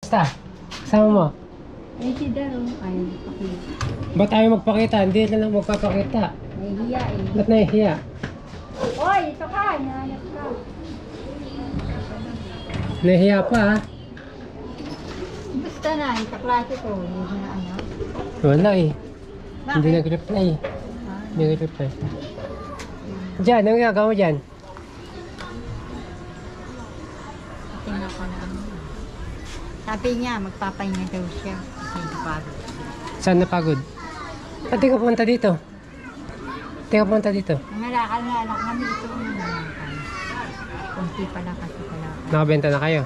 Basta, kasama mo. Eh, si Daro. Ay, okay. Ba't ayaw magpakita? Hindi rin lang magpapakita. Nahihiya eh. Ba't nahihiya? Oy, ito ka. Hinahanap ka. Nahihiya pa ha? Basta na, yung kaklase ko. Hindi na ano. Wala eh. Bakit? Hindi nag-reply. Ah, Hindi nag-reply. Diyan, anong ginagawa mo dyan? tingnan ko na. Sabi niya, magpapahinga daw siya. Kasi napagod. Saan napagod? Ba't di ka pumunta dito? Di ka pumunta dito? Nangalakal na anak kami ito. Kunti pa lang kasi pala. Nakabenta na kayo?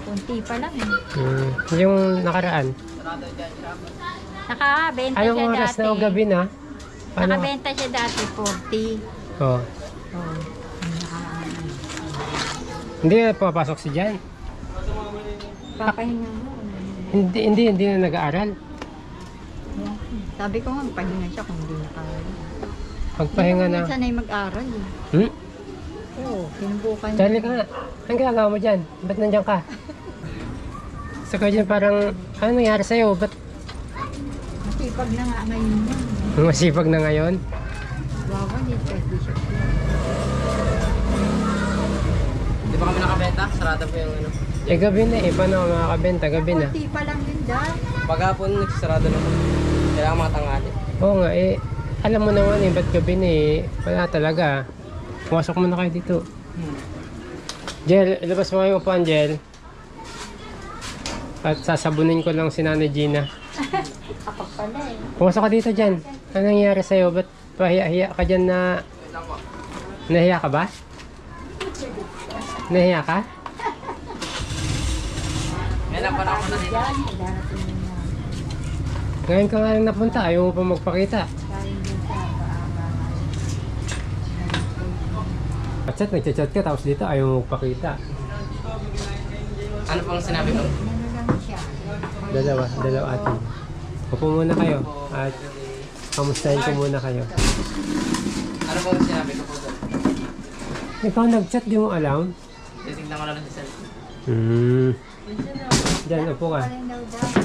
Kunti pa lang eh. Yung nakaraan. Nakabenta Anong siya oras dati. na o gabi na? Paano? Nakabenta siya dati, 40. Oh. Oh. Hindi na papasok si Jan. Papahinga mo. Hindi na nag-aaral. Sabi ko nga, pahinga siya kung hindi nakaaral. Magpahinga na. Minsan ay mag-aral eh. Hmm? Oo, sinubukan niya. Dali ka nga. Anong ginagawa mo dyan? Ba't nandiyan ka? Sa ko dyan parang, ano nangyari sa'yo? Ba't Masipag na nga ngayon yan. masipag na ngayon? Wawalit kasi siya. Di ba kami nakabenta? Sarado po yung ano. Eh gabi na eh. Paano ka makakabenta? Gabi na. Kunti pa lang yun dahil. Paghapon, nagsasarado na po. Kailangan mga tanghali. Oo nga eh. Alam mo naman eh. Ba't gabi na eh? Wala talaga. Pumasok mo na kayo dito. Jel, ilabas mo kayo upuan, Jel. At sasabunin ko lang si Nanay Gina. Kapag pala eh. Pumasok ka dito dyan. Ano nangyari sa'yo? Ba't pahiya-hiya ka dyan na... Nahiya ka ba? Nahiya ka? May napanako na dito. Yan, darating na. Ngayon ka nga lang napunta. Ayaw mo pa magpakita. Galing din sa Nagchat ka tapos dito ayaw mo magpakita. Ano pang sinabi mo? ano lang siya. Dalawa atin. Upo muna kayo at kamustahin ko muna kayo. Ano pang sinabi ko po doon? Ikaw nag-chat, di mo alam? Titignan ko lang sa cellphone. Diyan, upo ka. Galing daw dahil.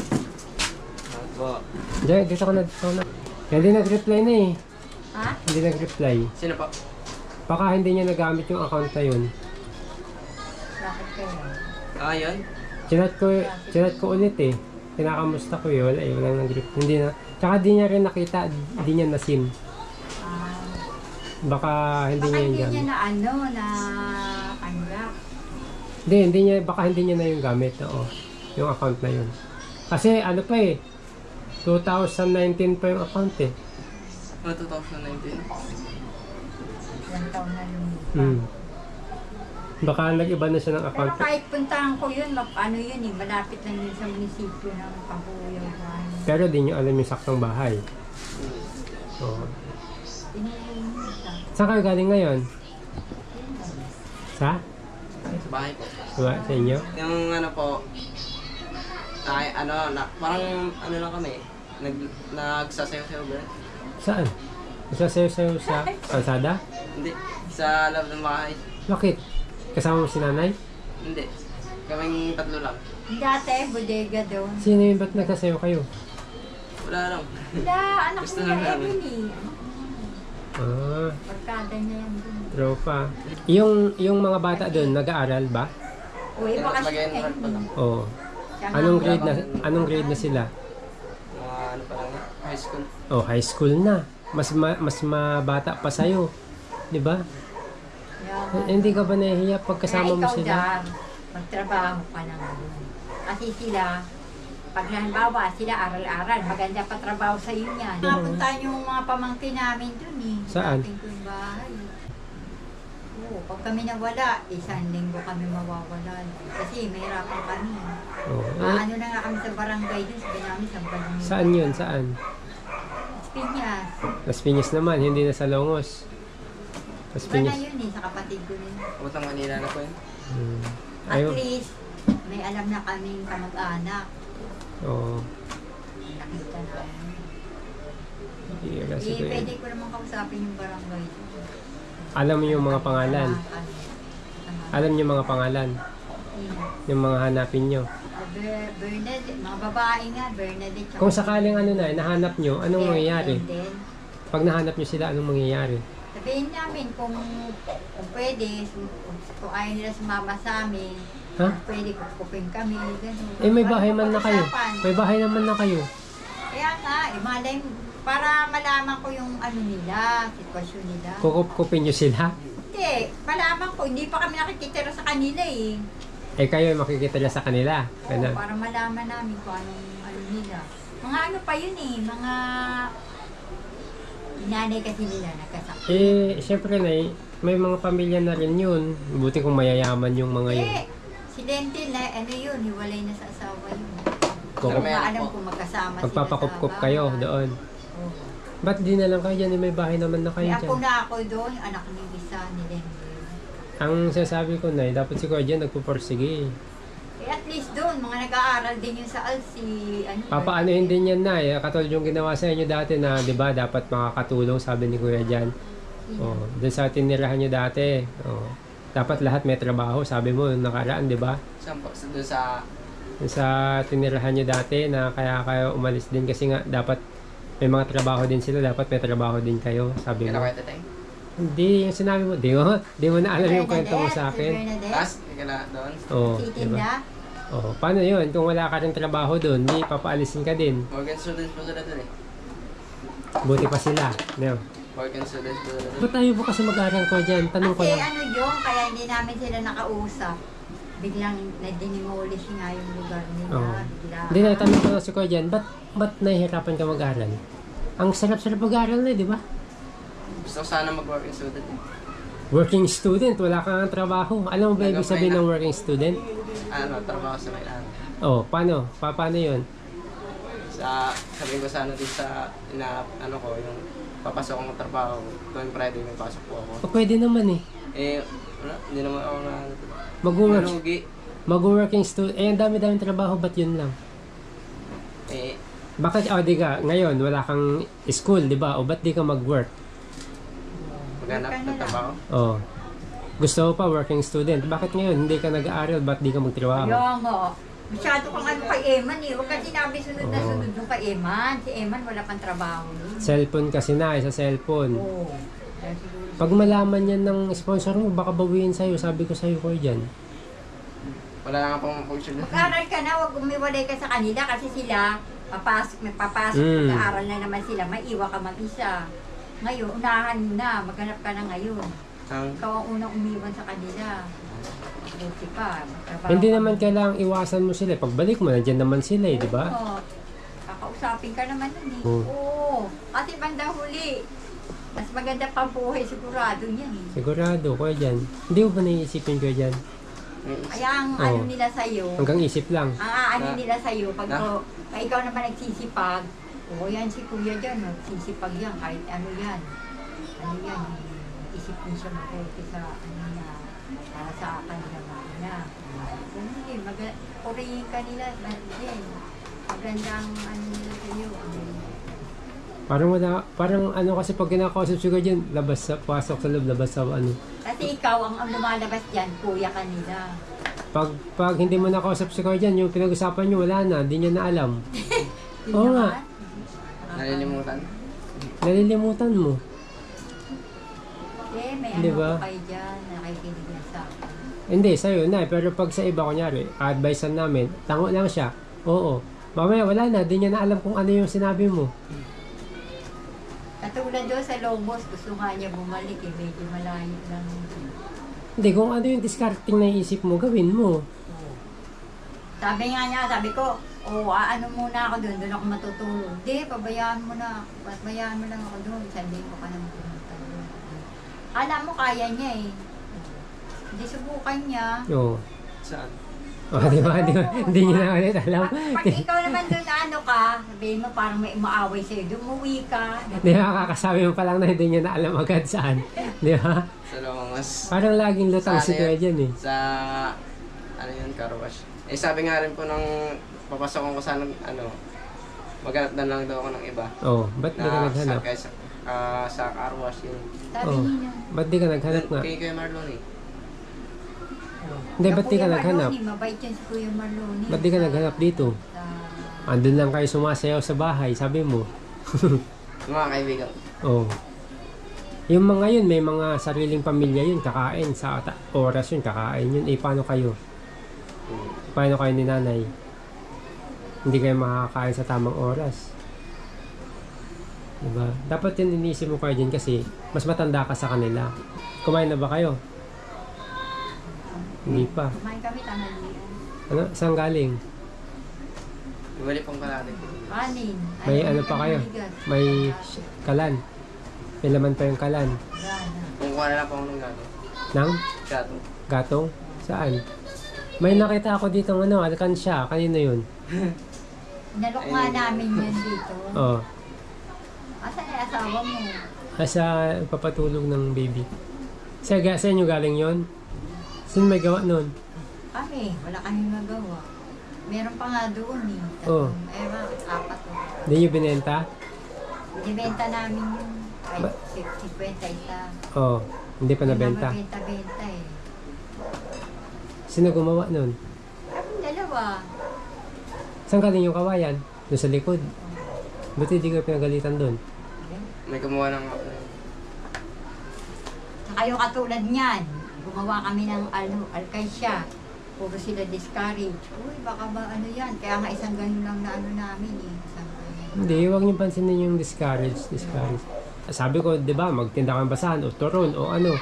Po. Diyan, dito ka na. Kaya hindi nag-reply na eh. Ha? Hindi nag-reply. Sino po? Baka hindi niya nagamit yung account na yun. Bakit kayo? Ah, yun? Chinat ko ulit eh. Kinakamusta ko yun. Ay, walang nag-reply. Hindi na. Tsaka di niya rin nakita. Di niya na SIM. Ah. Baka hindi Baka niya yung hindi gamit. niya na ano, na kanyak. Hindi niya, baka hindi niya na yung gamit. Oo. Yung account na yun. Kasi ano pa eh. 2019 pa yung account eh. Ano 2019? Ilang taon na yung Baka nag-iba na siya ng Pero account. kahit puntahan ko yun, ano yun eh, malapit lang yun sa munisipyo ng Pabuyang. Pero di niyo alam yung saktong bahay. Oo. Saan kayo galing ngayon? Sa? Sa bahay po. Sa inyo? Yung ano po, ay, parang ano lang kami, nagsasayaw-sayaw ba? Saan? Sasayaw-sayaw sa kalsada? Hindi, sa loob ng bahay. Bakit? Kasama mo si nanay? Hindi, kaming tatlo lang. Dati, bodega doon. Sino yung ba't nagsasayaw kayo? Wala lang. Wala, anak Gusto niya, lang namin. Emily. Ah, Pagkada niya yan doon. tropa. Yung mga bata doon, nag-aaral ba? Uy, bakasyon Mag-enroll pa lang. Oo. Siya nga, Anong grade na sila? Mga ano pa lang, high school. Oh, high school na. Mas mabata pa sa'yo. Di ba? yeah. Hindi ka ba nahihiya pag kasama mo Kaya ikaw, sila? Dar, magtrabaho ka na nga doon. Kasi sila, pag halimbawa sila aral-aral, maganda pa trabaho sa iyo niyan. Napunta yung mga pamangkin namin doon eh. Saan? Dating ko yung bahay. Oo, pag kami nawala, isang linggo kami mawawala. Kasi mahirapan kami. Oh. Ano na nga kami sa barangay doon, sabi namin sa barangay. Saan yun? Saan? Piñas. Las Piñas naman, hindi na sa Longos. Las Iba na Piñas. yun eh, sa kapatid ko rin. Utang Manila na po yun. At Ayaw. least, may alam na kaming kamag-anak. Oo. Nakita namin. Wala Eh, siguro yun. pwede ko naman kausapin yung barangay. Alam mo yung mga pangalan. Alam niyo mga pangalan. Yung mga hanapin nyo. Bernadette, mga babae nga, Bernadette. tsaka Kung sakaling ano na, nahanap nyo, anong mangyayari? And then, Pag nahanap nyo sila, anong mangyayari? sabihin namin kung pwede, kung ayaw nila sumama sa amin, Ha? pwede kukupin kami, gano'n. Eh, may bahay man na kayo. Pag-usapan. May bahay naman na kayo. Kaya nga, malay, para malaman ko yung ano nila, sitwasyon nila. Kukup-kupin nyo sila. Hindi, malaman ko, hindi pa kami nakikitira sa kanila eh. Eh, kayo makikita nila sa kanila. Oo, Ganun. para malaman namin kung anong ano nila. Mga ano pa yun eh, mga nanay kasi nila nagkasakit. Eh, syempre na may mga pamilya na rin yun. Buti kung mayayaman yung mga yun. Eh, si Lentil na ano yun, hiwalay na sa asawa yun. Kung Kung alam kung magkasama magpapakup-kup sila sa kayo bahay. doon. Oo. Ba't di na lang kayo dyan? Eh, may bahay naman na kayo May ako dyan. na ako doon, yung anak ng isa ni Lentil. Ang sasabi ko na, dapat si Kuya dyan nagpuporsige. Eh, at least doon, mga nag-aaral din yung sa Alsi. Ano, Papaanohin din yan na eh. Katulad yung ginawa sa inyo dati na, di ba, dapat makakatulong, sabi ni Kuya dyan. Oh, doon sa tinirahan nyo dati. Oh, dapat lahat may trabaho, sabi mo, nung nakaraan, di ba? Saan po? Doon sa... Doon sa tinirahan nyo dati na kaya kayo umalis din kasi nga dapat may mga trabaho din sila, dapat may trabaho din kayo, sabi Kailan mo. kayo tatay? Hindi, yung sinabi mo, di mo na alam yung kwento mo sa akin. Last? Kailan doon? Oo, Si di ba? Tinda. Oo, paano yun? Kung wala ka rin trabaho doon, di papaalisin ka din. Morgan students po sila doon eh. Buti pa sila. No. Morgan students po sila doon. Ba't tayo po kasi mag-aaral ko dyan? Tanong ko Kasi lang. ano yun, kaya hindi namin sila nakausap. Biglang na-demolish nga yung lugar nila. Oo. Bigla. Hindi na, tanong ko lang si Kuya dyan, ba't nahihirapan ka mag-aaral? Ang sarap-sarap mag-aaral na, di ba? Gusto ko sana mag-working student eh. Working student, wala kang trabaho. Alam mo ba ibig sabihin ng working student? Ano, trabaho sa may ano. Oh, paano? Paano yun? Sabihin ko sana din sa ano ko, yung papasok akong trabaho. Tuwing Friday may pasok po ako. O, pwede naman eh. Eh, wala, hindi naman ako na... Mag-work, Nalugi. mag-working student. Eh, ang dami-dami trabaho, ba't yun lang? Eh, Bakit, di ka, ngayon, wala kang school, di ba? O, ba't di ka mag-work? maghanap ng trabaho. Oh. Gusto mo pa working student. Bakit ngayon hindi ka nag-aaral? Ba't di ka magtrabaho? Kaya nga. Masyado kang ano kay Eman eh. Huwag ka sinabi sunod na sunod yung kay Eman. Si Eman wala pang trabaho. Cellphone kasi na, sa cellphone. Oo. Kaya siguro- Pag malaman yan ng sponsor mo, baka bawiin sa'yo. Sabi ko sa'yo ko dyan. Wala lang akong function doon. Mag-aral ka na, huwag umiwalay ka sa kanila kasi sila, papasok, Mm. mag-aaral na naman sila, maiwa ka mag-isa. Ngayon, unahan mo na, maghanap ka na ngayon. Ikaw ang unang umiwan sa kanila. Buti pa, magtrabaho Hindi ka. naman kailangang iwasan mo sila. Pagbalik mo, nandiyan naman sila eh, di ba? Oo. Kakausapin ka naman nun eh. Oo. Oo. Kasi bandang huli, mas maganda pa buhay sigurado niyan eh. Sigurado ko dyan. Hindi mo ba naiisipin ko dyan? Kaya ang Oo. ano nila sa'yo, Hanggang isip lang. ang aano nila sa'yo, pag Na? ikaw naman nagsisipag, oo yan si kuya dyan, nagsisipag yan, kahit ano yan. Ano yan, isip din siya mabuti sa ano na, para sa kanila na. Ganun din, purihin ka nila, din. Magandang ano nila sa'yo. Parang ano kasi pag kinakausap siguro dyan, labas sa, pasok sa loob, labas sa ano. Kasi ikaw ang lumalabas dyan, kuya kanila. Pag hindi mo nakausap si Kuya dyan, yung pinag-usapan nyo, wala na, hindi niya na alam. Oo nga. Nalilimutan. Nalilimutan mo. Eh, may ano Diba? ko kayo dyan, nakikinig na sa akin. Hindi, sa'yo na. Pero pag sa iba, kunyari, advicean namin, tango lang siya. Oo. Mamaya, wala na. Di niya na alam kung ano yung sinabi mo. Katulad doon sa Lobos, gusto nga niya bumalik eh, medyo malayo lang. Hindi, kung ano yung discarding na iisip mo, gawin mo. Sabi nga niya, sabi ko, ano muna ako doon ako matutulog. Hindi, pabayaan mo na. Pabayaan mo lang ako doon. Sabihin ko ka nang pumunta doon. Alam mo, kaya niya eh. Hindi subukan niya. Oo. Saan? Di ba? Hindi niya na ulit alam. Pag ikaw naman doon ano ka, sabihin mo parang may maaway sa'yo, umuwi ka. Di ba? Kakasabi mo pa lang na hindi niya na alam agad saan. Di ba? Sa Longas. Parang laging lutang Sa si ano Kuya yun? dyan eh. Sa... Ano yun? Car wash. Eh sabi nga rin po nung papasok ko sana ano, maghanap na lang daw ako ng iba. Oo. Ba't di ka naghanap? Sa car wash yun. Sabi Oo. niya. Ba't di ka naghanap nga? Kay Kuya Marlon eh. Hindi, ba't di ka naghanap? Mabait yan si Kuya Marloni. Ba't di ka naghanap dito? Andun lang kayo sumasayaw sa bahay, sabi mo. Yung mga kaibigan. Oh. Yung mga yun, may mga sariling pamilya yun, kakain sa oras yun, kakain yun. Eh, paano kayo? Paano kayo ni nanay? Hindi kayo makakain sa tamang oras. Diba? Dapat yun iniisip mo kayo dyan kasi mas matanda ka sa kanila. Kumain na ba kayo? Hindi pa. Kumain kami, tanghalian. Ano? Saan galing? Bumali pong kalate. Kanin. May ano pa kayo? May kalan. May laman pa yung kalan. Kung kuha na lang po ako ng gato. Nang? Gato. Gatong? Saan? May nakita ako dito ng ano, alkansya. Kanino yun? Nalok nga namin yan dito. Oh. Asan ay asawa mo? Asa papatulog ng baby. Sa inyo galing yon? Sino may gawa nun? Kami, wala kaming magawa. Meron pa nga doon eh. Oh. Meron, 4 o. Hindi nyo binenta? Binibenta namin yung Ba- 50 isa. Oh. Hindi pa nabenta. Hindi na mabenta eh. Sino gumawa nun? Kaming dalawa. Saan galing yung kawayan? Doon sa likod. Buti di kayo pinagalitan doon. May gumawa ng... Saka yung katulad niyan, gumawa kami ng alkansya. Puro sila discourage. Uy, baka ba ano yan? Kaya nga isang ganun lang na ano namin eh. Isang ganun. Hindi, huwag niyo pansinin yung discourage. Sabi ko, di ba, magtinda kang basahan o turon o ano.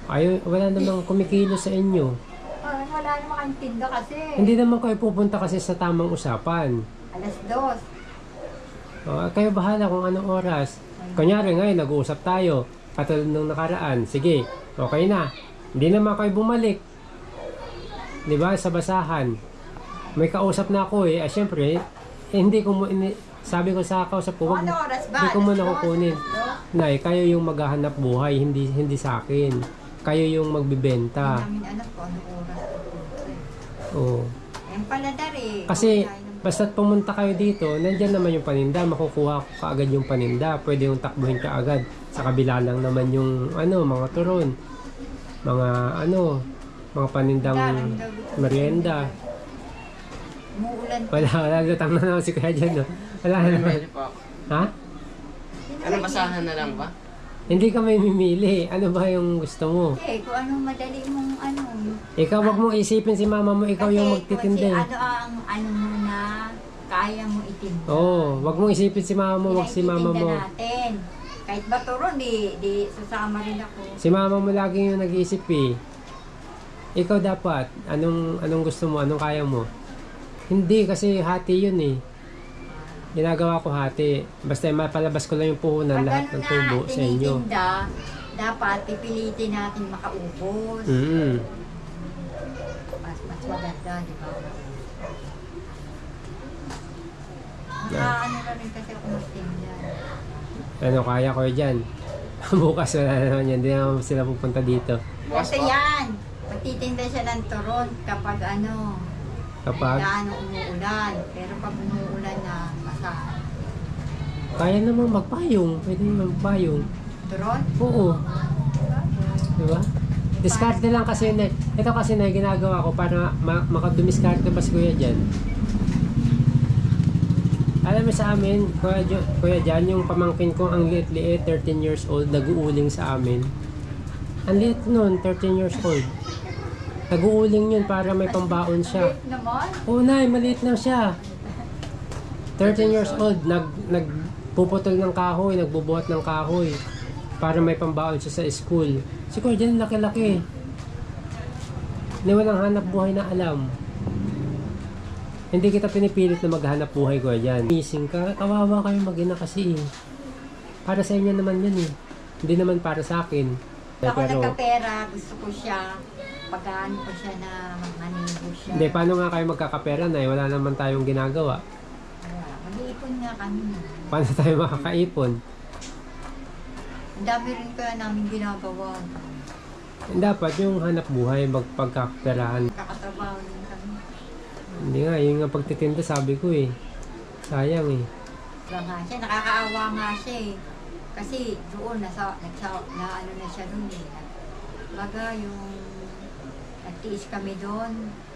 Ayaw, wala namang kumikilo sa inyo. Wala naman kayong tinda kasi. Hindi naman kayo pupunta kasi sa tamang usapan. Alas 2. Kayo bahala kung anong oras. Kunyari ngayon, nag-uusap tayo. Katulad nung nakaraan. Sige, okay na. Hindi naman kayo bumalik. Di ba? Sa basahan. May kausap na ako eh. Siyempre, hindi ko mo... sabi ko sa kausap ko, Ano oras ba? hindi ko muna Alas 2? kukunin. Nay, kayo yung maghahanap buhay, hindi sa akin. Kayo yung magbibenta. Hindi namin alam kung ano oras pupunta eh. Oo. Yung paladar eh. Kasi, Kumakain ng- basta't pumunta kayo dito, nandyan naman yung paninda, makukuha ko kaagad yung paninda. Pwede yung takbuhin ka agad. Sa kabila lang naman yung, mga turon. Mga panindang merienda. Umuulan. Wala, lutang na naman si Kuya dyan, no? Wala na naman. Pwede po ako. Ha? Ano, basahan na lang ba? Hindi ka may mimili. Ano ba yung gusto mo? Eh, kung anong madali mong ano. Ikaw, wag mong isipin si mama mo, ikaw yung magtitinda. Kasi ano ang ano mo na kaya mo itinda. Oo, wag mong isipin si mama mo, wag si mama mo. natin. Kahit ba turon, di sasama rin ako. Si mama mo lagi yung nag-iisip eh. Ikaw dapat, anong gusto mo, anong kaya mo? Hindi, kasi hati yun eh. Ginagawa ko hati. Basta mapalabas ko lang yung puhunan, Pag lahat ano ng tubo na sa inyo. tinitinda, dapat pipilitin natin makaubos. Mas maganda, di ba? Ano na rin kasi ako magtinda. Ano kaya ko dyan? Bukas wala naman yan, hindi naman sila pupunta dito. Bukas Kasi po. yan, magtitinda siya ng turon kapag ano, Kapag umuulan. Pero pag umuulan na, masahan. kaya namang magpayong, pwede naman magpayong. Turon? Oo. Diba? Diskarte lang kasi na, ito kasi na ginagawa ko para makadumiskarte pa si Kuya dyan. Alam mo sa amin, Kuya Jan, yung pamangkin ko ang liit-liit, 13 years old, nag-uuling sa amin. Ang liit nun, 13 years old. Nag-uuling yun para may pambaon siya. Late naman. Oo, Nay, maliit lang siya. 13 years old, nagpuputol ng kahoy, nagbubuhat ng kahoy para may pambaon siya sa school. Si Kuya Jan, laki-laki. Hindi walang hanap buhay na alam. Hindi kita pinipilit na maghanap buhay, Kuya Jan. Missing ka, kawawa kayo mag-ina kasi eh. Para sa inyo naman yan eh. Hindi naman para sa akin. Ako nagkapera, gusto ko siya. Pagkaan ko siya na manigo siya. Hindi, paano nga kayo magkakapera na wala naman tayong ginagawa? Mag-iipon nga kami. Paano tayo makakaipon? Ang dami rin kaya namin ginagawa. Dapat yung hanap buhay, magpagkakaperahan. Kakatrabaho din kami. Hindi nga, yung nga pagtitinda sabi ko eh. Sayang eh. Diba nga siya, nakakaawa nga siya eh. Kasi doon, na ano na siya doon eh. Baga yung nagtitiis kami doon.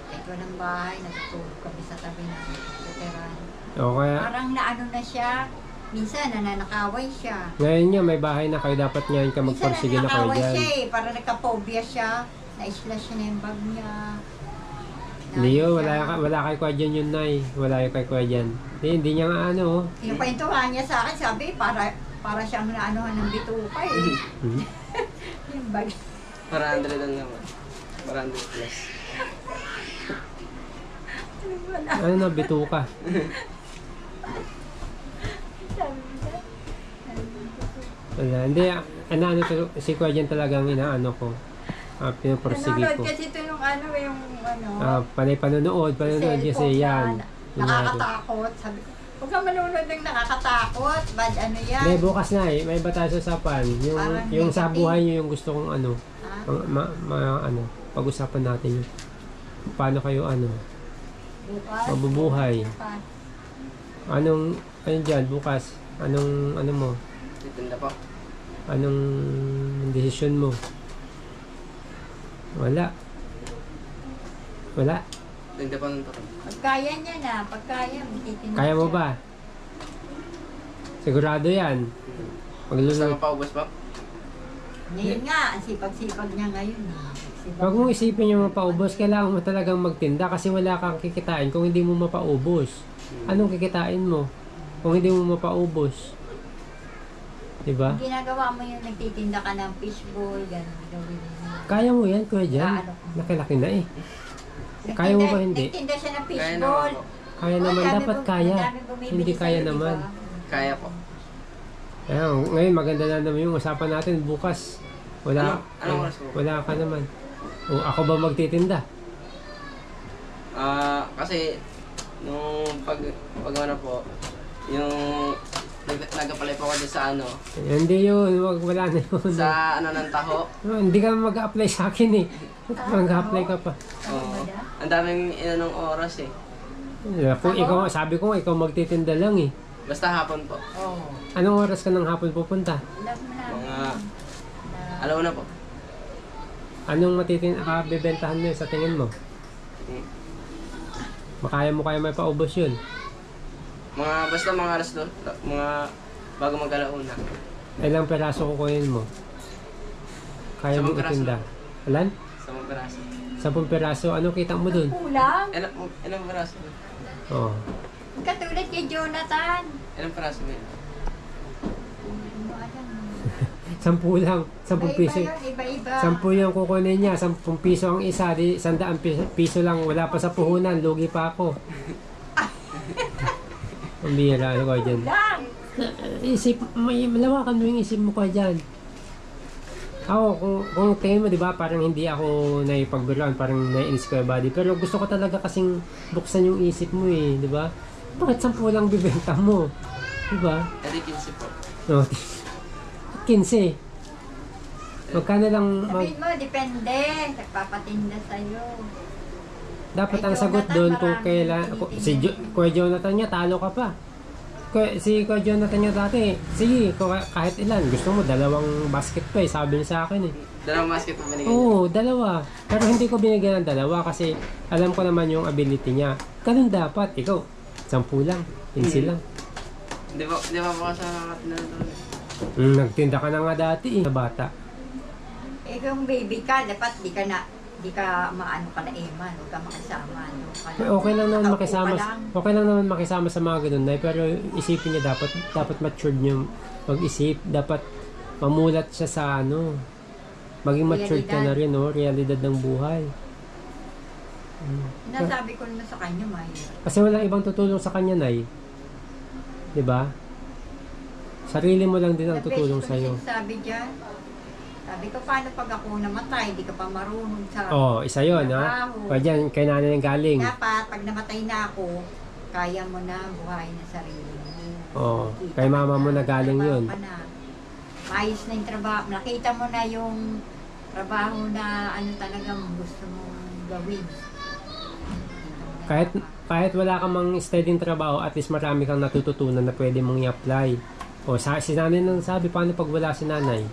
Kahit walang bahay, natutulog kami sa tabi ng veteran. O kaya, Parang naano na siya. Minsan nananakaway siya. ngayon nga may bahay na kayo, dapat ngayon ka Minsan magporsige na kayo nananakaway dyan. siya eh. Parang nagka-phobia siya. Na-slash niya na yung bag niya. Leo, wala kay Kuya dyan yun, Nay. Wala yung kay Kuya dyan. Hindi niya nga ano. Kinukwentuhan niya sa akin, sabi, para siyang naanuhan ng bituka eh. Hmm? Yung bag. 400 lang naman. 400 plus. Ano na, bituka. Wala, hindi. Ano to, si Kuya dyan talagang inaano ko. Pinuporsige ko. Nanonood kasi ito yung ano, Panay panonood kasi cellphone yan. na nakakatakot. Sabi ko, huwag kang manonood ng nakakatakot. Bad ano yan. Hindi, bukas na eh. May iba tayo sa usapan. Yung sa buhay nyo yung gusto kong ano. Ha? Pag-usapan natin yun. Paano kayo Bukas. mabubuhay? Bukas. Ano dyan, bukas? Ano mo? Titinda po. Anong desisyon mo? Wala. Tinda po ng totoo. Pagkaya niya na, pagkaya, magtitinda Kaya mo siya. ba? Sigurado yan. Basta Maglulunod. mapaubos po. Ngayon nga, ang sipag-sipag niya ngayon. Sipag. Huwag mong isipin yung mapaubos, kailangan mo talagang magtinda kasi wala kang kikitain kung hindi mo mapaubos. Anong kikitain mo kung hindi mo mapaubos? Diba? Ang ginagawa mo yung nagtitinda ka ng fishbowl, gano'n gawin mo. Kaya mo yan, Kuya Jan. Nakilaki na eh. Kaya mo ba hindi? Nagtinda siya ng Kaya fishbowl. naman po. Kaya naman, dapat kaya. Hindi kaya naman. Kaya po. Ayan, ngayon maganda na naman yung usapan natin bukas. Anong oras po? Wala ka naman. O ako ba magtitinda? Kasi nung pag ano po, yung nagapalay po ako dyan sa ano, Hindi yun, wala na yun. sa ano ng taho. Hindi ka mag-a-apply sa akin eh. Mag-a-apply ka pa. Oo. Ang daming inanong oras eh. Sabi ko ikaw magtitinda lang eh. Basta hapon po. Oo. Anong oras ka ng hapon pupunta? Alam mo na. Mga, alam mo na po. Anong bebentahan mo yun sa tingin mo? Makaya mo kaya may paubos yun? Basta mga alas doon, mga bago mag-alauna. Ilang peraso kukunin mo? Kaya mo 10 peraso itinda? lang. Alan? Sa mga peraso. 10 peraso, ano kita mo dun? Kulang. Ilang peraso doon? Oh. Katulad kay Jonathan. Ilang peraso ba yun? Hindi mo alam. 10 lang, 10 piso. Iba-iba. 10 yung kukunin niya, 10 piso ang isa, di 100 piso lang, wala pa sa puhunan, lugi pa ako. Ang bihira, ano ko dyan? Lang. Malawakan mo yung isip mo ko dyan. Ako, kung tingin mo, di ba, parang hindi ako naipagbiruan, parang naiinis ko yung body. Pero gusto ko talaga kasing buksan yung isip mo eh, di ba? Bakit 10 lang bibenta mo? Di ba? Edi 15 po. No, 15. Magkano lang, Sabihin mo, depende. Nagpapatinda sa'yo. dapat Kay ang sagot Jonathan, doon kung marami kailan, tinitingnan. Kuya Jonathan niya, talo ka pa. Si Kuya Jonathan niya dati, sige, kahit ilan, gusto mo, 2 basket pa eh, sabi niya sa akin eh. Dalawang basket po binigay. Oo, 2. Pero hindi ko binigyan ng 2 kasi alam ko naman yung ability niya. Ganun dapat, ikaw, 10 lang, 15 lang. Di ba po ako sa katinda doon? Nagtinda ka na nga dati eh, sa bata. Eh kung baby ka, dapat di ka maano ka na eman, huwag ka makisama. No? Okay lang naman Nakaupo makisama, ka lang. okay lang naman makisama sa mga ganun na, pero isipin niya dapat matured niyo mag-isip, dapat mamulat siya sa ano, maging matured ka na rin, no? Realidad ng buhay. Nasabi ko naman sa kanya, mahirap. Kasi walang ibang tutulong sa kanya, Nay. 'Di ba? Sarili mo lang din ang tutulong sa iyo. Sabi diyan. Sabi ko, paano pag ako namatay, di ka pa marunong sa Oh, isa 'yon, ha. trabaho. O diyan kay nanay nang galing. Dapat, pag namatay na ako, kaya mo na buhay na sarili mo. Oh, Kita kay mama ka mo na galing trabaho 'yun. ka na. Maayos na yung trabaho. Nakita mo na yung trabaho na ano talagang gusto mong gawin. Kahit wala ka mang steady trabaho, at least marami kang natututunan na pwede mong i-apply. O si nanay nang sabi, paano pag wala si nanay?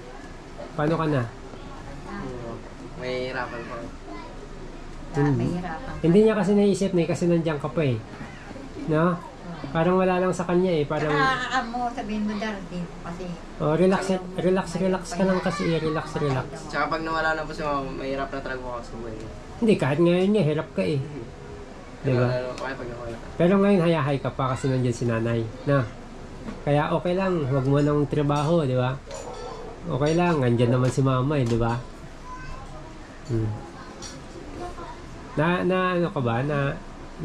Paano ka na? May hirapan po. mahirapan. Hindi niya kasi naisip na kasi nandiyan ka pa eh. No? Parang wala lang sa kanya eh. Parang, Saka mo, sabihin mo darating kasi oh, relax ka lang kasi eh. Relax. Tsaka pag nawala na po si mama, mahirap na talaga ako sa buhay. Hindi, kahit ngayon niya, hirap ka eh. Diba? Lalo pa kayo pag nawala ka. Pero ngayon, hayahay ka pa kasi nandiyan si nanay. Na? Kaya okay lang, huwag mo nang trabaho, di ba? Okay lang, nandiyan naman si mama eh, di ba? Na ano ka ba?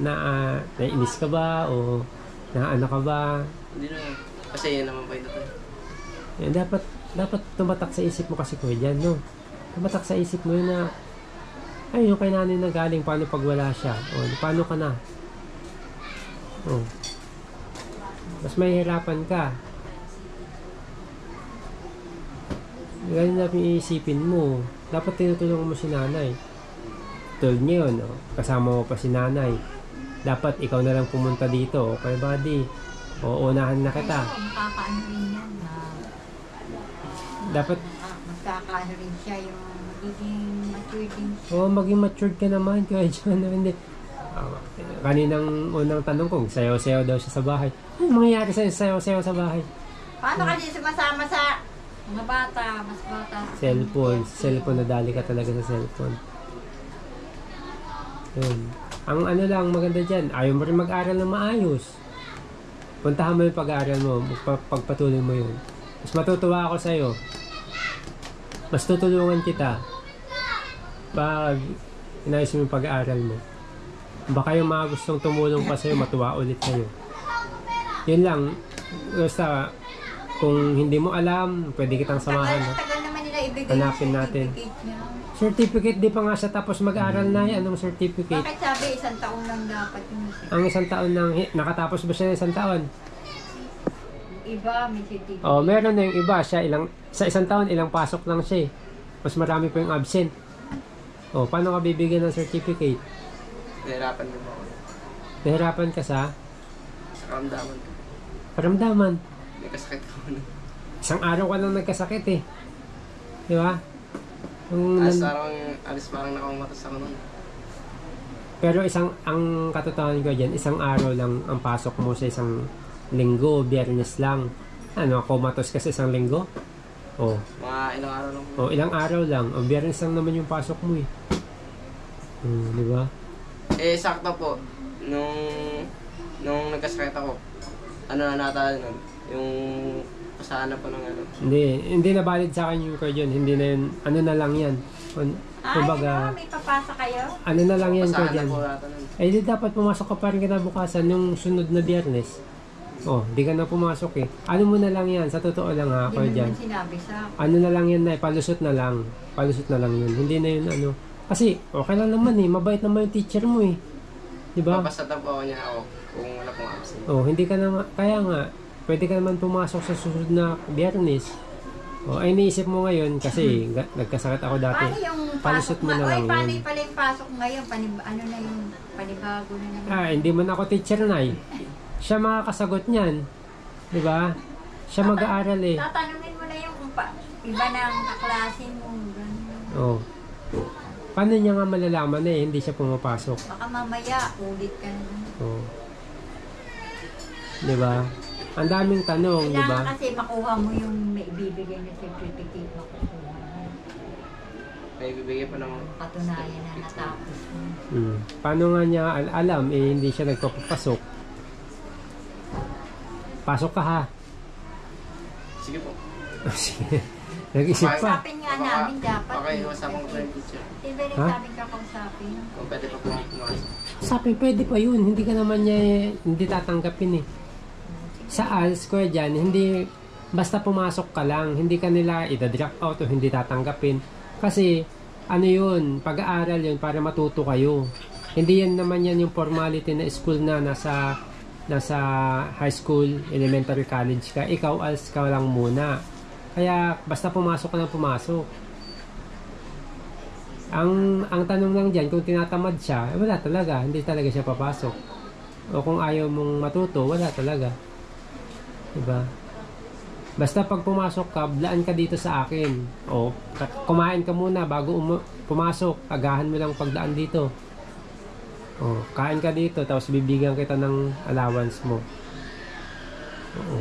Nainis ka ba? O na ano ka ba? Hindi na. Kasi yun naman po ito. Yan, dapat tumatak sa isip mo kasi ko dyan, no? Tumatak sa isip mo yun na ay, yung kay nanay na galing, paano pag wala siya? O, paano ka na? O, mas mahihirapan ka. Ganyan natin iisipin mo. Dapat tinutulungan mo si nanay. Tulad ngayon, no? Kasama mo pa si nanay. Dapat ikaw na lang pumunta dito. Okay, buddy? O, unahan na kita. ayun, makakaano rin yan. Dapat, Magkakaano rin siya yung magiging mature din siya. oh, maging matured ka naman. Kaya dyan, hindi. Kaninang unang tanong ko, sayaw-sayaw daw siya sa bahay. Ano mangyayari sa'yo, sayaw-sayaw sa bahay? Paano ka din sumasama sa mga bata, mas bata? Cellphone, nadali ka talaga sa cellphone. Yun. Ang ano lang, maganda dyan, ayaw mo rin mag-aral na maayos. Puntahan mo yung pag-aaral mo, pagpatuloy mo yun. Mas matutuwa ako sa'yo. Mas tutulungan kita pag inayos mo yung pag-aaral mo. Baka yung mga gustong tumulong pa sa'yo, matuwa ulit sa'yo. Yun lang. Basta, kung hindi mo alam, pwede kitang samahan. No? Tagal naman nila ibigay Hanapin yung natin. certificate niya. Certificate, di pa nga siya tapos mag-aaral na. Anong certificate? Bakit sabi isang taon lang dapat yung Ang isang taon nang nakatapos ba siya ng isang taon? iba may certificate. Oh, meron na yung iba siya sa isang taon ilang pasok lang siya. Mas marami pa yung absent. Oh, paano ka bibigyan ng certificate? Nahirapan din ako. Nahirapan ka sa Sa karamdaman ko. karamdaman. May kasakit ako nun. Isang araw ka lang nagkasakit eh. Di ba? Alis parang nakamatas ako nun. Pero ang katotohanan ko dyan, isang araw lang ang pasok mo sa isang linggo, biyernes lang. Ano, kumatos ka sa isang linggo? Oh. Mga ilang araw lang po. Oh, ilang araw lang. O, biyernes lang naman yung pasok mo eh. Di ba? Eh, sakto po. Nung nagkasakit ako, ano na natalo nun? Yung pasahan na po ng ano. Hindi na valid sa akin yung card yun. Hindi na yun, ano na lang yan. Kumbaga, may papasa kayo? ano na lang yan Pasahan card na yan. po natin nun. Eh, di dapat pumasok ka pa rin kinabukasan yung sunod na biyernes. Oh, di ka na pumasok eh. Ano mo na lang yan, sa totoo lang ha, card Hindi mo yan. naman sinabi sa akin. Ano na lang yan na, palusot na lang. Palusot na lang yun. Hindi na yun ano. Kasi, okay lang naman eh. Mabait naman yung teacher mo eh. Di ba? Papasatan po ako niya ako kung wala pong absent. Oh, hindi ka naman, kaya nga, pwede ka naman pumasok sa susunod na biyernes. Oh, ay naisip mo ngayon kasi nagkasakit ako dati. Paano yung Palusot pasok mo na lang paano yun. pala yung pasok ngayon? Ano na yung panibago na naman? Ah, hindi man ako teacher na eh. Siya makakasagot niyan. Di ba? Siya mag-aaral eh. Tatanungin mo na yung iba ng kaklase mo. Ganun. Oh. Paano niya nga malalaman eh, hindi siya pumapasok. Baka mamaya, ulit ka na. Oh. Di ba? Ang daming tanong, di ba? Kailangan kasi makuha mo yung may ibibigay na certificate makukuha mo. May bibigay pa ng Patunayan na natapos mo. Paano nga niya alam eh, hindi siya nagpapapasok. Pasok ka ha. Sige po. Sige. Nag-isip pa. Kausapin nga namin dapat. Okay, usapin ko po yung teacher. Diba rin Ha? sabing kakausapin? Kung pwede pa po ako pumasok. Sabi, pwede pa yun. Hindi ka naman niya, hindi tatanggapin eh. Sa ALS ko dyan, hindi, basta pumasok ka lang, hindi ka nila ida-drop out o hindi tatanggapin. Kasi, ano yun, pag-aaral yun para matuto kayo. Hindi yan naman yan yung formality na school na nasa high school, elementary college ka. Ikaw, ALS ka lang muna. Kaya, basta pumasok ka lang pumasok. Ang tanong lang dyan, kung tinatamad siya, wala talaga, hindi talaga siya papasok. O kung ayaw mong matuto, wala talaga. Diba? Basta pag pumasok ka, blaan ka dito sa akin. O, kumain ka muna bago pumasok. Agahan mo lang pagdaan dito. Oh, kain ka dito, tapos bibigyan kita ng allowance mo. Oo.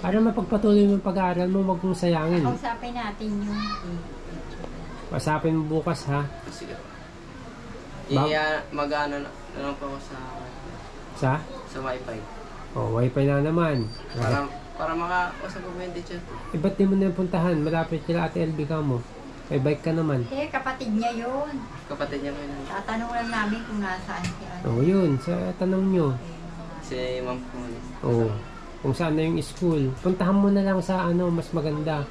Para mapagpatuloy mo yung pag-aaral mo, wag mong sayangin. Kausapin natin yung Pasapin mo bukas, ha? Sige. Ba- Mag-ano na lang po ako Sa? sa wifi. Oh, wifi na naman. Para makausap ko yung teacher. Ba't di mo na puntahan? Malapit kila Ate LB ka mo. May bike ka naman. eh, kapatid niya yun. Kapatid niya po yun. Tatanong lang namin kung nasaan si ano. Oh, yun. Sa tanong nyo. Si Ma'am po. Oh, kung saan na yung school. Puntahan mo na lang sa ano, mas maganda.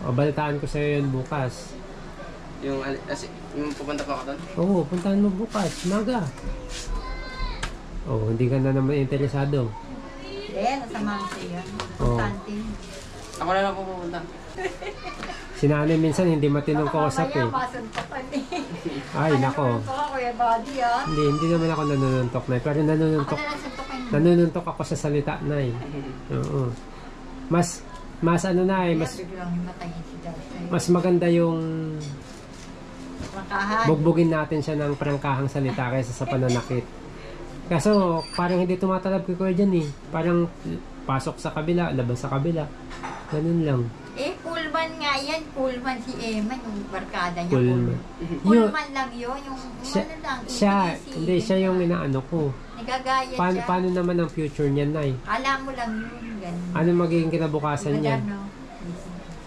O, balitaan ko sa'yo yun bukas. Yung pupunta pa ako doon. Oo, puntahan mo bukas. Maga. Oh, hindi ka na naman interesado. Nasa Mamsi yan. Oo. Importante. Ako na lang po pupunta. Si nanay minsan hindi matinong kausap eh. Baka mamaya masuntokan eh. Ay, nako. Ano ka, Kuya Buddy, ah? Hindi naman ako nanununtok na. Pero Ako nanununtok, na lang suntokan. nanununtok ako sa salita na eh. Oo. Mas ano na eh, mas Biglang himatayin si Darcy. mas maganda yung Makahan. bugbugin natin siya ng prangkahang salita kaysa sa pananakit. Kaso parang hindi tumatalab kay Kuya dyan eh. Parang pasok sa kabila, labas sa kabila. Ganun lang. Eh, Coolman nga yan. Coolman si Emma, yung barkada niya. Coolman. Coolman lang yun. Yung Siya, ano lang. easy. hindi siya yung inaano ko. Nagagaya siya. Paano naman ang future niyan, Nay? Alam mo lang yun. Ganun. Ano magiging kinabukasan niyan? Ano?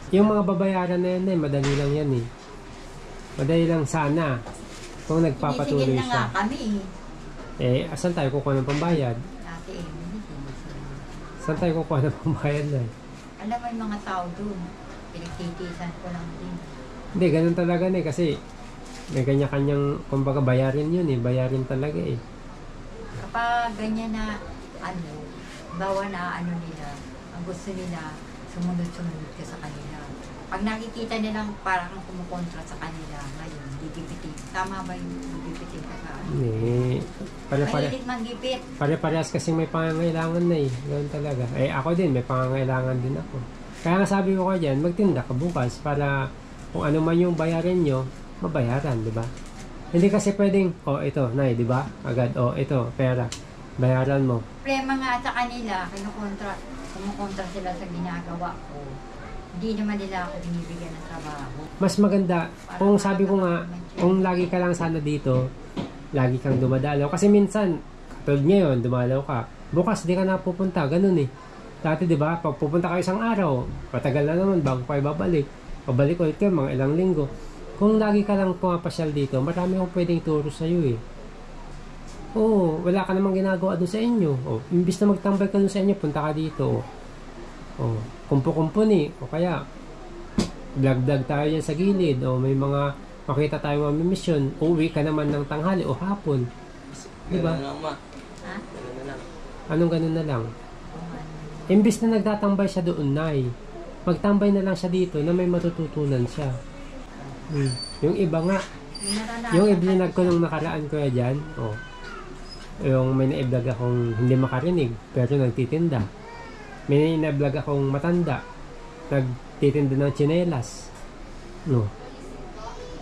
Yung mga babayaran na yan, madali lang yan eh. Madali lang sana kung nagpapatuloy Sinisingil na nga siya. kami. Eh, asan tayo kukuha ng pambayad? Ate Emily, sinisingil. Saan tayo kukuha ng pambayad na? Alam mo yung mga tao doon. Pinagtitisan ko lang din. Hindi, ganun talaga na eh. Kasi may kanya-kanyang, kumbaga bayarin yun eh. Bayarin talaga eh. Kapag ganyan na, ano, bawa na ano nila, ang gusto nila, sumunod-sumunod ka sa kanila. Pag nakikita nilang parang kumukontra sa kanila, ngayon, gigipitin. Tama ba yung gigipitin ka sa ano? Eh, Mahilig manggipit. pare-parehas kasi may pangangailangan na eh. Ganun talaga. Eh, ako din, may pangangailangan din ako. Kaya nga sabi ko dyan, magtinda ka bukas para kung ano man yung bayarin nyo, mabayaran, di ba? Hindi kasi pwedeng, oh, ito, Nay, di ba? Agad, oh, ito, pera. Bayaran mo. Problema nga sa kanila, kumukontra sila sa ginagawa ko. Hindi naman nila ako binibigyan ng trabaho. Mas maganda, kung sabi ko nga, kung lagi ka lang sana dito, lagi kang dumadalaw. Kasi minsan, katulad ngayon, dumalaw ka. Bukas, di ka na pupunta. Ganun eh. Dati, di ba, pag pupunta kayo isang araw, patagal na naman bago kayo babalik. Pabalik ulit kayo, mga ilang linggo. Kung lagi ka lang pumapasyal dito, marami akong pwedeng turo sa'yo eh. Oo, wala ka namang ginagawa doon sa inyo. O, imbis na magtambay ka doon sa inyo, punta ka dito. O, kumpo-kumpo ni. O kaya, vlog-vlog tayo dyan sa gilid. O, may mga makita tayo mga mission. Uwi ka naman ng tanghali o hapon. Diba? Ganun na lang, ma. Ha? Ganun na lang. Anong ganun na lang? Kung ano. Imbis na nagtatambay siya doon, Nay, magtambay na lang siya dito na may matututunan siya. Yung iba nga, yung iblinag ko nung nakaraan ko dyan, oh, yung may na-vlog akong hindi makarinig, pero nagtitinda. May na-vlog akong matanda, nagtitinda ng tsinelas. No.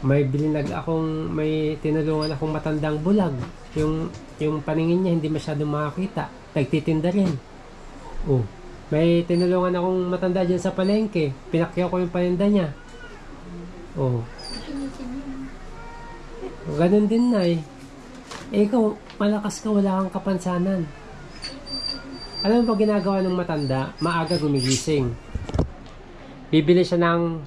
May tinulungan akong matandang bulag. Yung paningin niya hindi masyadong makakita. Nagtitinda rin. Oh. May tinulungan akong matanda dyan sa palengke. Pinakyaw ko yung paninda niya. Oh. Ganun din, Nay. Eh, ikaw, malakas ka, wala kang kapansanan. Alam mo ba ginagawa ng matanda? Maaga gumigising. Bibili siya ng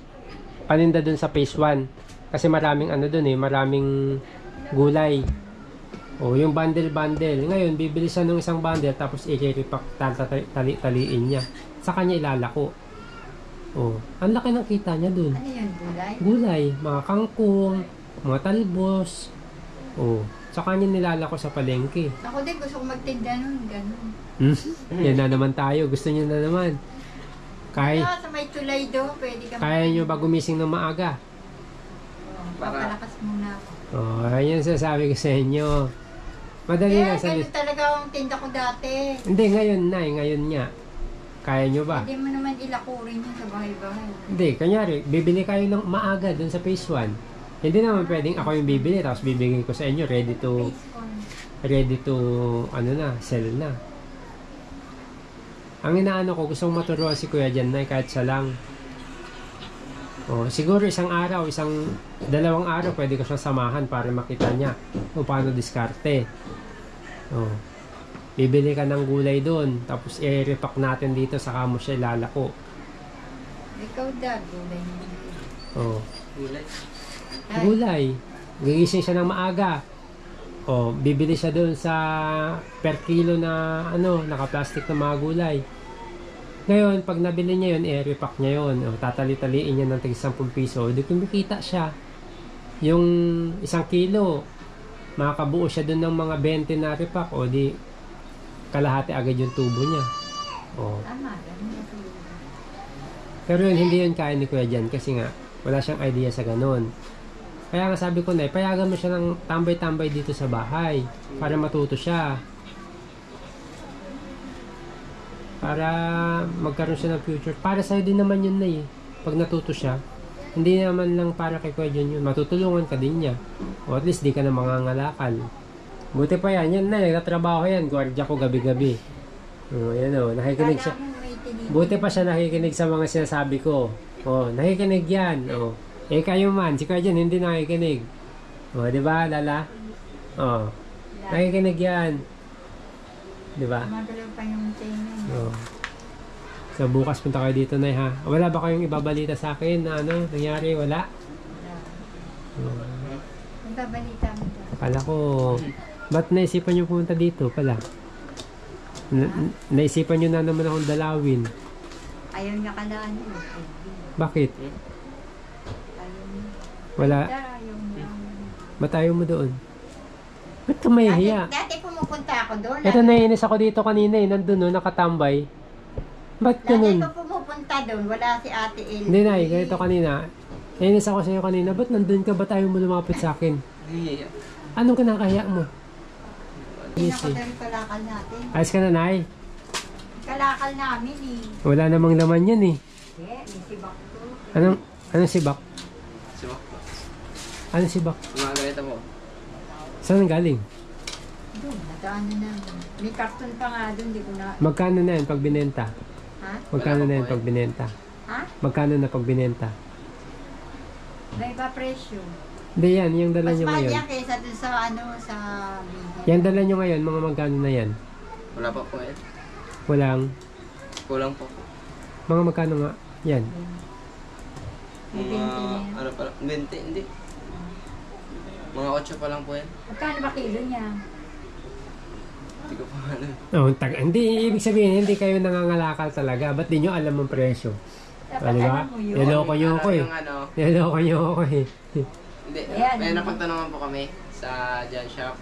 paninda dun sa phase 1. Kasi maraming ano dun eh, maraming gulay. O, yung bundle-bundle. Ngayon, bibili siya ng isang bundle tapos i-repack, taliin niya. Sa kanya ilalako. O, ang laki ng kita niya dun. Ano yun, gulay? Gulay, mga kangkong, mga talbos. O, sa kanya nilalako sa palengke. Ako din, gusto ko magtinda nun, ganun. Yan na naman tayo. Gusto niyo na naman. Kaya sa may tulay doon, pwede ka Kaya nyo ba gumising ng maaga? Papalakas muna ako. Oh, ayan sasabi ko sa inyo. Madali lang sa ganun talaga ang tinda ko dati. Hindi, ngayon na ngayon nga. Kaya nyo ba? Hindi mo naman ilakurin yun sa bahay-bahay. Hindi, kanyari, bibili kayo ng maaga dun sa phase 1. Hindi naman pwedeng ako yung bibili tapos bibigay ko sa inyo ready to ano na, sell na. Ang inaano ko, gustong maturuan si Kuya dyan na kahit siya lang. Oh, siguro isang araw, dalawang araw pwede ko siyang samahan para makita niya kung paano diskarte. Oh. Bibili ka ng gulay doon, tapos i-repack natin dito saka mo siya ilalako. Ikaw dad, gulay mo. Oh. Gulay. Gulay. Gigising siya ng maaga. Oh, bibili siya doon sa per kilo na naka-plastic na mga gulay. Ngayon, pag nabili niya yun, i-repack niya yun. O, tatali-taliin niya ng tig 10 piso. Di kumikita siya. Yung 1 kilo, makakabuo siya doon ng mga 20 na repack. O, di kalahati agad yung tubo niya. O. Tama, ganun. Pero yun, hindi yun kaya ni Kuya Jan kasi nga, wala siyang idea sa ganun. Kaya nga sabi ko na, payagan mo siya ng tambay-tambay dito sa bahay para matuto siya. Para magkaroon siya ng future. Para sa'yo din naman yun na eh. Pag natuto siya, hindi naman lang para kay Kuya Jan yun. Matutulungan ka din niya. O at least di ka na mangangalakal. Buti pa yan. Yan na, nagtatrabaho yan. Gwardiya ko gabi-gabi. O, yan o. Nakikinig siya. Buti pa siya nakikinig sa mga sinasabi ko. O, nakikinig yan. O, kayo man. Si Kuya Jan hindi nakikinig. O, di ba, Lala? O, nakikinig yan. Di ba? Magalaw pa yung tenga. Oh. So bukas punta kayo dito, Nay, ha? Wala ba kayong ibabalita sa akin na nangyari? Wala? Oh. Ang babalita mo dyan. Akala ko, ba't naisipan nyo pumunta dito pala? Naisipan nyo na naman akong dalawin. Ayaw niya kalaan mo. Bakit? Ayaw niya. Wala? Ayaw niya. Ba't ayaw mo doon? Ba't ka mahihiya? Dati pumupunta ako doon. Ito, naiinis ako dito kanina eh. Nandun, no? Nakatambay. Ba't Dati ganun? pa pumupunta doon. Wala si Ate El. Hindi, Nay. Ganito kanina. Naiinis ako sa'yo kanina. Ba't nandun ka? Ba't ayaw mo lumapit sa akin? Hihiya. Anong kinakahiya mo? Hindi na ko dahil kalakal natin. Ayos ka na, Nay. Kalakal namin eh. Wala namang laman yan eh. May sibak to. Anong sibak? Sibak po. Anong sibak? Mga ganito po. Saan galing? Doon, nagkaano na. May karton pa nga doon. Di ko na. Magkano na yan pag binenta? Ha? Magkano Wala pa na yan po pag binenta? Ha? Magkano na pag binenta? May iba presyo. Hindi yan, yung dala Mas nyo mahal ngayon. yan kaysa doon sa sa video. Yan dala nyo ngayon, mga magkano na yan? Wala pa po eh. Walang, Kulang po. mga magkano nga? Yan. May Mga, 20 na yan. ano pa lang, 20, hindi. Mga 8 pa lang po yan. Magkano ba kilo niya? Hindi ko pa ano. Oh, hindi, ibig sabihin, hindi kayo nangangalakal talaga. Ba't di nyo alam ang presyo? Dapat Diba? alam mo yun. Niloko nyo ako eh. Yung ano, Niloko nyo ako eh. hindi, Ayan. may napagtanungan po kami sa John Shop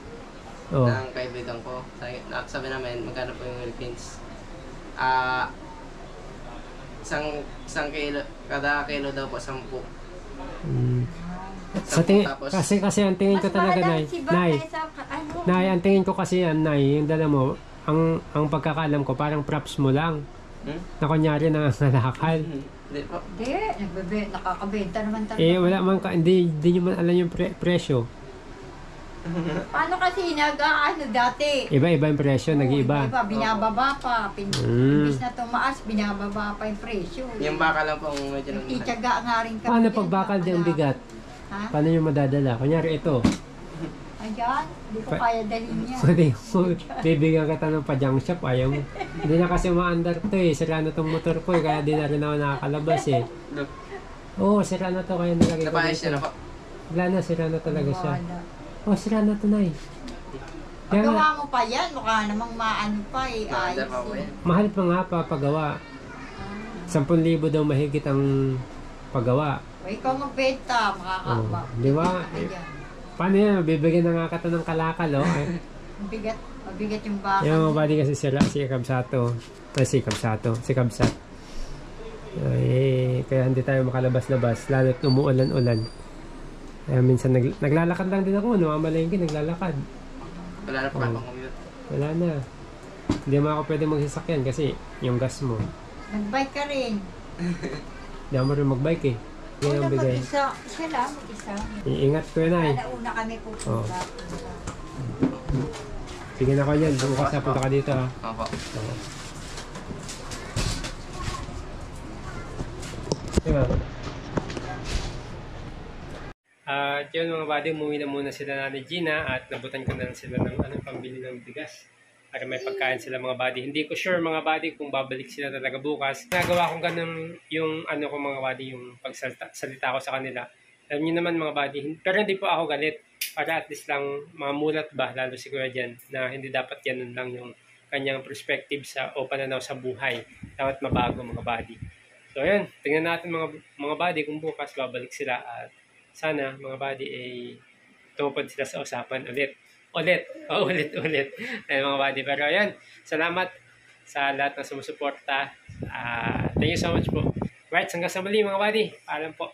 Oh. ng kaibigan ko. Sabi namin, magkano po yung Philippines? Isang kilo, kada kilo daw po 10. Mm. Sa tingin, Tapos- kasi ang tingin ko talaga, Nay. Nay, Nay, ang tingin ko kasi yan, Nay, yung dala mo, ang pagkakaalam ko, parang props mo lang. Na kunyari nangangalakal. Hindi po. Hindi, nakakabenta naman talaga. Eh, wala man ka, hindi nyo man alam yung presyo. Paano kasi nag-ano dati? Iba-iba yung presyo, nag-iiba. Iba, binababa pa. Imbis na tumaas, binababa pa yung presyo. Yung baka lang po ang medyo nang Ityaga nga rin kami. Paano din, pag bakal di ang bigat? Ha? Paano nyo madadala? Kunyari ito, Ayan, hindi ko kaya dalhin niya. pwede mo, bibigyan kita ng pa-junk shop, ayaw mo. Hindi na kasi maandar to eh, sira na tong motor ko eh, kaya di na rin ako nakakalabas eh. Look, Oo, sira na to, kaya nilagay ko napayos dito. niya na po. Wala na, sira na talaga siya. Wala. Oh, sira na to, Nay. Kaya nga, Pagawa mo pa yan, mukha namang maano pa eh. Naandar Ayos pa po eh. yan. mahal pa nga pa paggawa. 10,000 daw mahigit ang paggawa. O ikaw magbenta, makakawa. Oh, di ba? Ayan. Paano yan? Bibigyan na nga kita ng kalakal, oh. Ay, Mabigat yung baka. yung mga body kasi sila, si Kabsato. Ay, si Kabsat. Ay, kaya hindi tayo makalabas-labas, lalo't umuulan-ulan. Kaya minsan naglalakad lang din ako, namamalengke, naglalakad. Wala na po Oh. kayo pang commute. Wala na. Hindi mo ako pwede magsasakyan kasi yung gas mo. Nagbike ka rin. Hindi ako rin magbike eh. Yan ang bigay. Mag-isa. Siya lang, mag-isa. Iingat ko yun ay. Alauna kami pupunta. Sige na ko yan. Bukas na punta ka dito ha. Opo. Oo. Diba? At yun mga buddy, umuwi na muna sila na ni Gina at nabutan ko na lang sila ng pambili ng bigas para may pagkain sila mga buddy. Hindi ko sure mga buddy kung babalik sila talaga bukas. Nagawa kong ganun yung ko mga buddy, yung pagsalita ko sa kanila. Alam niyo naman mga buddy, pero hindi po ako galit para at least lang mga mulat ba, lalo si Kuya dyan, na hindi dapat ganun lang yung kanyang perspective o pananaw sa buhay. Dapat mabago mga buddy. So ayun, tingnan natin mga buddy kung bukas babalik sila at sana mga buddy ay tumupad sila sa usapan ulit. Ayun mga buddy. Pero ayun, salamat sa lahat ng sumusuporta. Thank you so much po. Right, hanggang sa muli mga buddy. Paalam po.